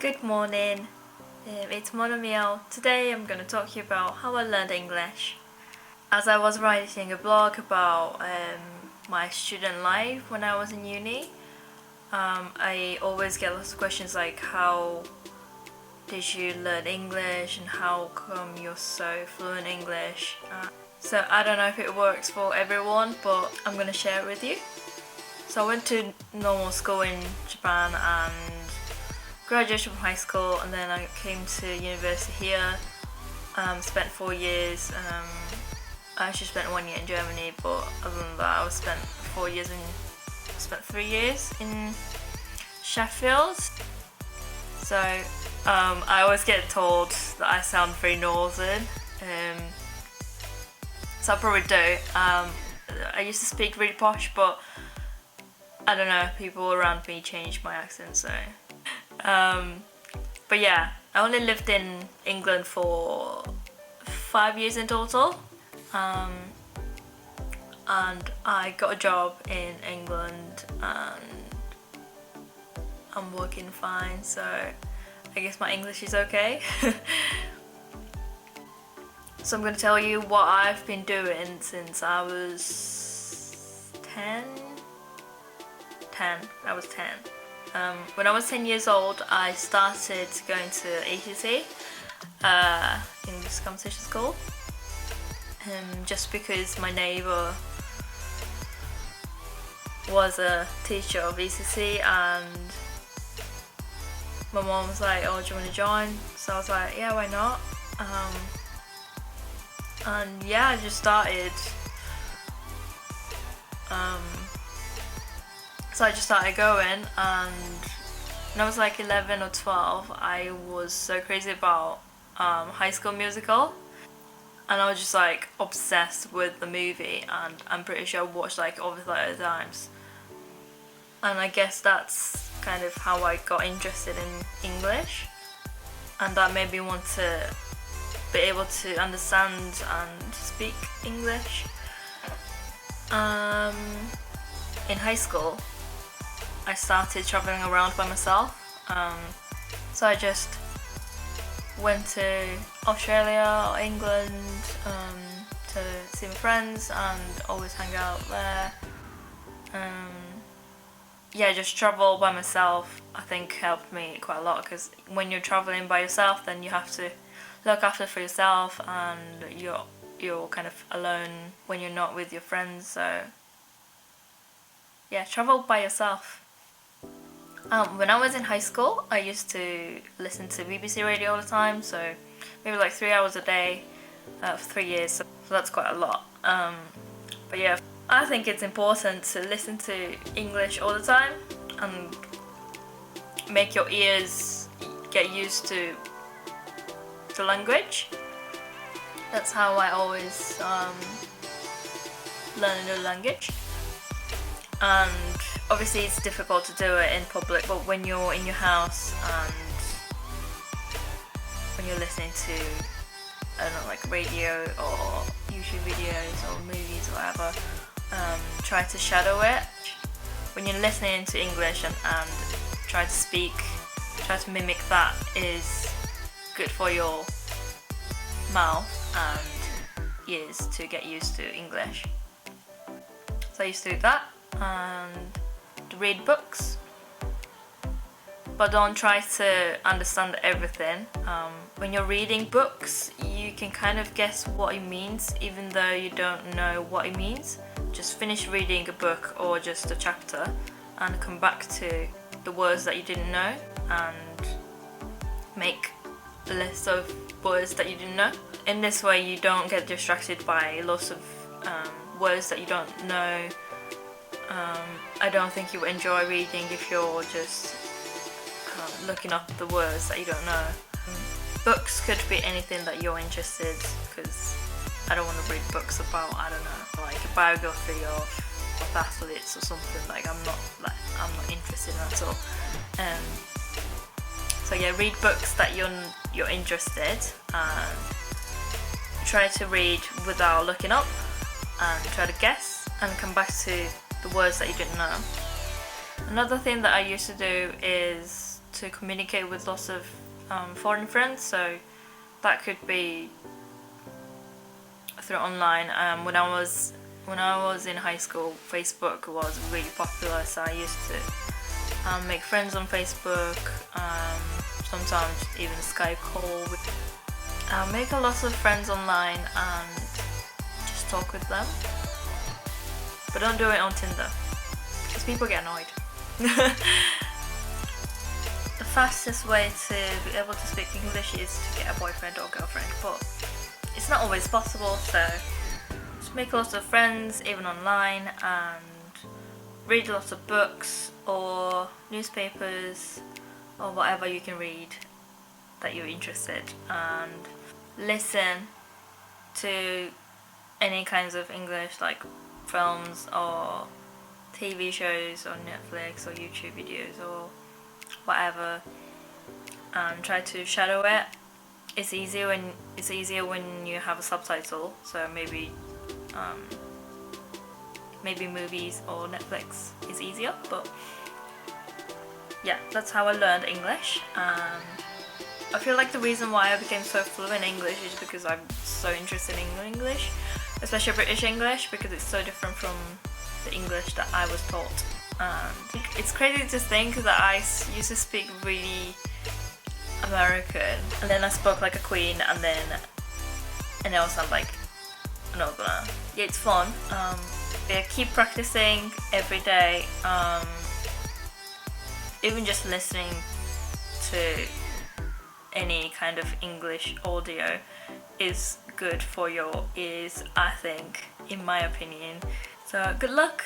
Good morning, it's Mo na Mie. Today I'm going to talk to you about how I learned English. As I was writing a blog about my student life when I was in uni, I always get lots of questions like how did you learn English and how come you're so fluent in English. So I don't know if it works for everyone, but I'm going to share it with you. So I went to normal school in Japan and graduated from high school, and then I came to university here, spent 4 years. I actually spent 1 year in Germany, but other than that I spent 3 years in Sheffield. So I always get told that I sound very northern, so I probably do. I used to speak really posh, but I don't know, people around me changed my accent, so but yeah, I only lived in England for 5 years in total, and I got a job in England and I'm working fine, so I guess my English is okay. So I'm going to tell you what I've been doing since I was 10. I was 10. When I was 10 years old, I started going to ACC, English Conversation School, just because my neighbour was a teacher of ECC and my mom was like, oh, do you want to join? So I was like, yeah, why not? And yeah, I just started. So I just started going, and when I was like 11 or 12, I was so crazy about High School Musical, and I was just like obsessed with the movie, and I'm pretty sure I watched like over 30 times. And I guess that's kind of how I got interested in English, and that made me want to be able to understand and speak English. In high school, I started traveling around by myself, so I just went to Australia or England to see my friends and always hang out there. Yeah, just travel by myself I think helped me quite a lot, because when you're traveling by yourself then you have to look after for yourself, and you're kind of alone when you're not with your friends. So yeah, travel by yourself. When I was in high school, I used to listen to BBC radio all the time, so maybe like 3 hours a day for 3 years, so that's quite a lot. But yeah, I think it's important to listen to English all the time and make your ears get used to the language. That's how I always learn a new language. And obviously it's difficult to do it in public, but when you're in your house and when you're listening to, I don't know, like radio or YouTube videos or movies or whatever, try to shadow it. When you're listening to English and try to speak, try to mimic that is good for your mouth and ears to get used to English. So I used to do that and to read books, but don't try to understand everything. When you're reading books, you can kind of guess what it means even though you don't know what it means. Just finish reading a book or just a chapter and come back to the words that you didn't know and make a list of words that you didn't know. In this way you don't get distracted by lots of words that you don't know. I don't think you enjoy reading if you're just looking up the words that you don't know. Books could be anything that you're interested, because I don't want to read books about, I don't know, like a biography of athletes or something. Like I'm not interested in that at all. So yeah, read books that you're interested, and try to read without looking up, and try to guess and come back to the words that you didn't know. Another thing that I used to do is to communicate with lots of foreign friends, so that could be through online. When I was in high school, Facebook was really popular, so I used to make friends on Facebook, sometimes even Skype call. Make a lot of friends online and just talk with them, but don't do it on Tinder because people get annoyed. The fastest way to be able to speak English is to get a boyfriend or girlfriend, but it's not always possible, so just make lots of friends even online and read lots of books or newspapers or whatever you can read that you're interested, and listen to any kinds of English like films or TV shows on Netflix or YouTube videos or whatever, and try to shadow it. It's easier when you have a subtitle, so maybe movies or Netflix is easier, but yeah, that's how I learned English. I feel like the reason why I became so fluent in English is because I'm so interested in English, especially British English, because it's so different from the English that I was taught. It's crazy to think that I used to speak really American, and then I spoke like a queen, and now I sound like a northerner. Yeah, it's fun. Yeah, keep practicing every day. Even just listening to any kind of English audio is good for your ears, I think, in my opinion. So good luck!